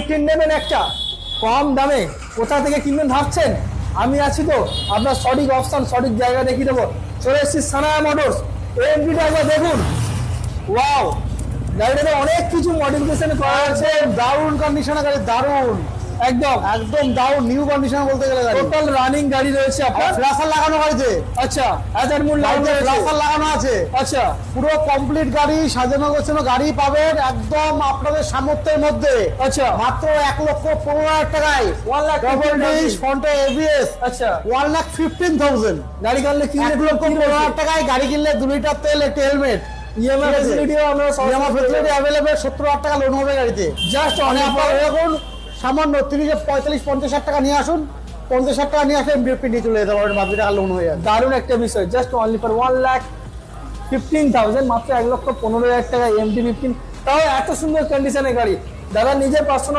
Fifteen নেবেন একটা কম দামে, কোথা থেকে কিনবেন ভাবছেন? আমি আছি তো, আপনার সঠিক অপশন সঠিক জায়গা দেখিয়ে দেবো। চলে এসেছি সানায়া মোটরস। এমপিটা একবার দেখুন, ওয়াও, গাড়িটাতে অনেক কিছু মডিফিকেশন করা আছে। দারুণ কন্ডিশনে গাড়ি, দারুণ, একদম একদম দারুণ নিউ কন্ডিশন বলতে গেলে গাড়ি। টোটাল রানিং গাড়ি রয়েছে আপনার। ফ্ল্যাশার লাগানো গাড়িতে, আচ্ছা, হাজার মূল গাড়িতে ফ্ল্যাশার লাগানো আছে। আচ্ছা, পুরো কমপ্লিট গাড়ি, সাজানো গোছানো গাড়ি পাবেন একদম আপনাদের সামর্থ্যের মধ্যে। আচ্ছা, মাত্র 1,15,000 টাকায় 1,15,000 ডবল ডিস্ক ফ্রন্টে এবিএস, আচ্ছা। 1,15,000 গাড়ি কিনলে কিনলে 1,15,000 টাকায় গাড়ি কিনলে 2 লিটার তেল, একটা হেলমেট, ইএমআই ফ্যাসিলিটিও আমরা ইএমআই ফ্যাসিলিটি অ্যাভেলেবল। 70,000 টাকা লোন হবে গাড়িতে। জাস্ট মানে অনেক আপনার এরকম সামান্য 35-50,000 টাকা নিয়ে আসুন, 50,000 টাকা নিয়ে আসলে এমডিএফ নিয়ে চলে যেতে পারবেন, 5 টাকা লোন হয়ে যাবে। দারুণ একটা বিষয়। জাস্ট অনলি ফর 1,15,000, মাত্র 1,15,000 টাকা এমটি 15। তাও এত সুন্দর কন্ডিশনের গাড়ি, দাদা নিজের পার্সোনাল